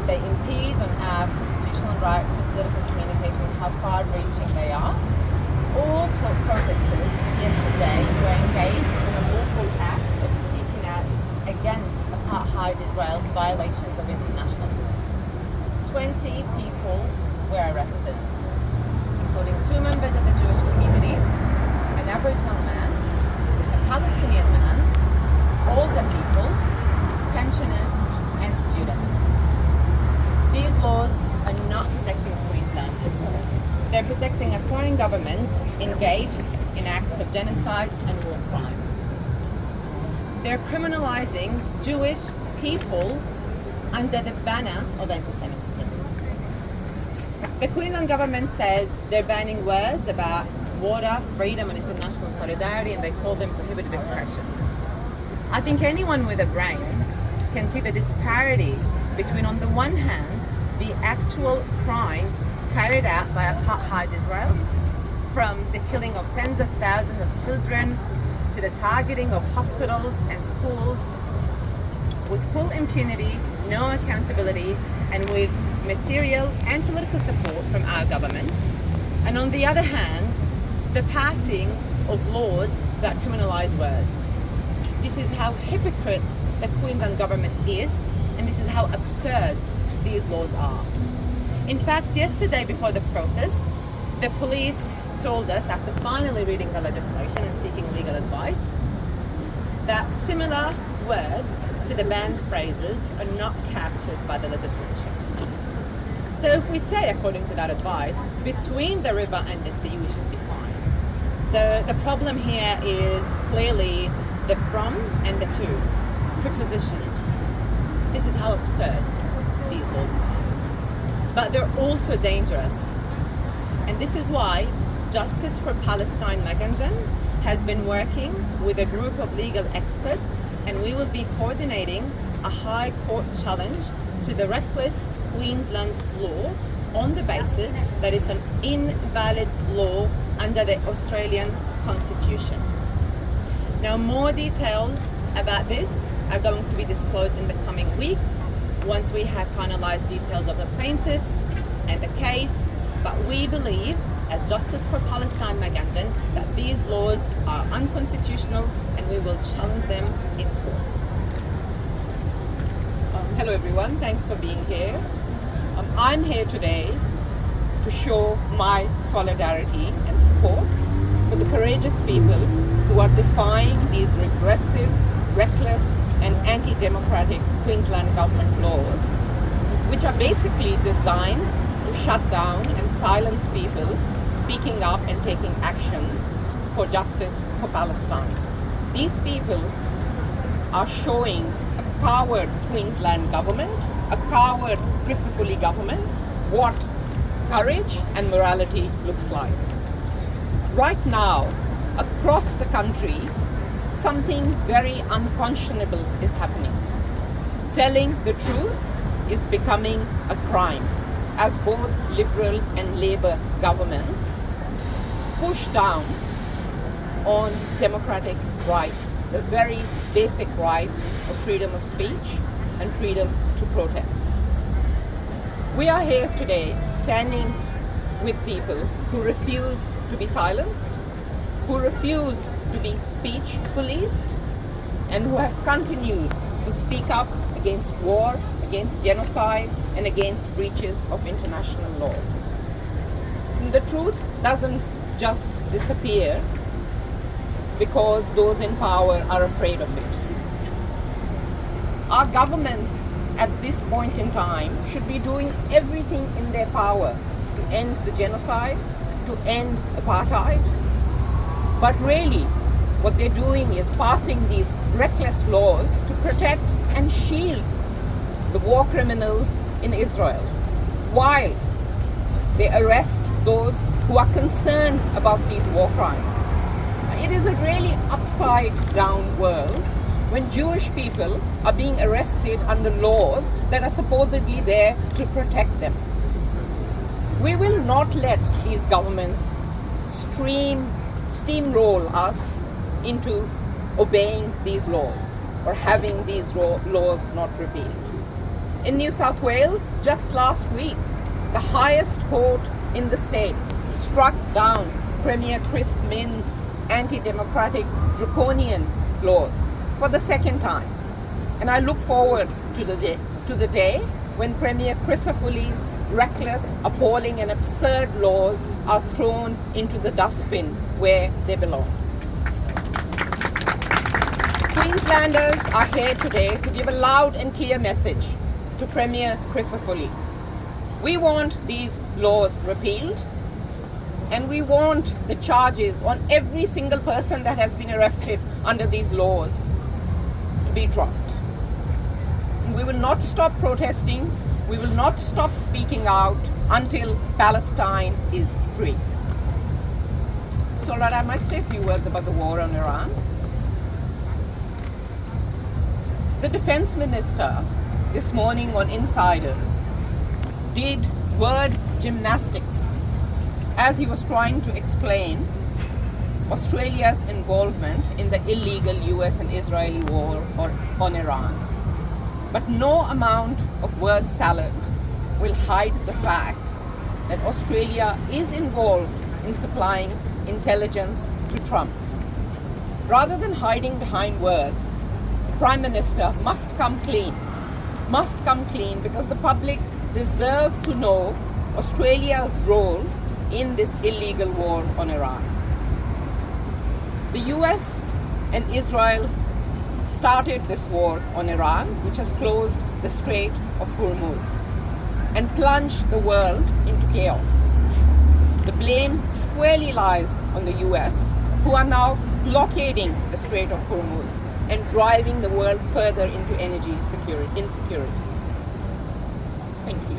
They impede on our constitutional right to political communication and how far-reaching they are. All protesters yesterday were engaged in a lawful act of speaking out against apartheid Israel's violations of international law. 20 people were arrested, including 2 members of the Jewish community, an Aboriginal man, a Palestinian man, older people, pensioners and students. These laws are not protecting Queenslanders. They're protecting a foreign government engaged in acts of genocide and war crime. They're criminalizing Jewish people under the banner of anti-Semitism. The Queensland government says they're banning words about water, freedom and international solidarity, and they call them prohibitive expressions. I think anyone with a brain can see the disparity between, on the one hand, the actual crimes carried out by apartheid Israel, from the killing of tens of thousands of children to the targeting of hospitals and schools with full impunity, no accountability, and with material and political support from our government. And on the other hand, the passing of laws that criminalize words. This is how hypocrite the Queensland government is, and this is how absurd these laws are. In fact, yesterday before the protest, the police told us, after finally reading the legislation and seeking legal advice, that similar words to the banned phrases are not captured by the legislation. So if we say, according to that advice, between the river and the sea, we should be fine. So the problem here is clearly the from and the to, prepositions. This is how absurd these laws are. But they're also dangerous. And this is why Justice for Palestine Maganjan has been working with a group of legal experts, and we will be coordinating a High Court challenge to the reckless Queensland law on the basis that it's an invalid law under the Australian Constitution. Now, more details about this are going to be disclosed in the coming weeks once we have finalized details of the plaintiffs and the case, but we believe, as Justice for Palestine Maganjan, that these laws are unconstitutional and we will challenge them in court. Hello everyone, thanks for being here. I'm here today to show my solidarity and support for the courageous people who are defying these regressive, reckless and anti-democratic Queensland government laws, which are basically designed to shut down and silence people speaking up and taking action for justice for Palestine. These people are showing a coward Queensland government, a coward Crisafulli government, what courage and morality looks like. Right now, across the country, something very unconscionable is happening. Telling the truth is becoming a crime, as both Liberal and Labor governments push down on democratic rights, the very basic rights of freedom of speech and freedom to protest. We are here today standing with people who refuse to be silenced, who refuse to be speech policed, and who have continued to speak up against war, against genocide, and against breaches of international law. So the truth doesn't just disappear because those in power are afraid of it. Our governments at this point in time should be doing everything in their power to end the genocide, to end apartheid. But really, what they're doing is passing these reckless laws to protect and shield the war criminals in Israel, while they arrest those who are concerned about these war crimes. It is a really upside down world when Jewish people are being arrested under laws that are supposedly there to protect them. We will not let these governments steamroll us into obeying these laws or having these laws not repealed. In New South Wales, just last week, the highest court in the state struck down Premier Chris Minns' anti-democratic draconian laws for the second time. And I look forward to the day when Premier Crisafulli's reckless, appalling and absurd laws are thrown into the dustbin where they belong. Queenslanders are here today to give a loud and clear message to Premier Crisafulli. We want these laws repealed, and we want the charges on every single person that has been arrested under these laws to be dropped. We will not stop protesting. We will not stop speaking out until Palestine is free. So, all right, I might say a few words about the war on Iran. The defense minister this morning on Insiders did word gymnastics as he was trying to explain Australia's involvement in the illegal US and Israeli war on Iran. But no amount of word salad will hide the fact that Australia is involved in supplying intelligence to Trump. Rather than hiding behind words, the Prime Minister must come clean because the public deserve to know Australia's role in this illegal war on Iran. The US and Israel started this war on Iran, which has closed the Strait of Hormuz and plunged the world into chaos. The blame squarely lies on the US, who are now blockading the Strait of Hormuz and driving the world further into energy insecurity. Thank you.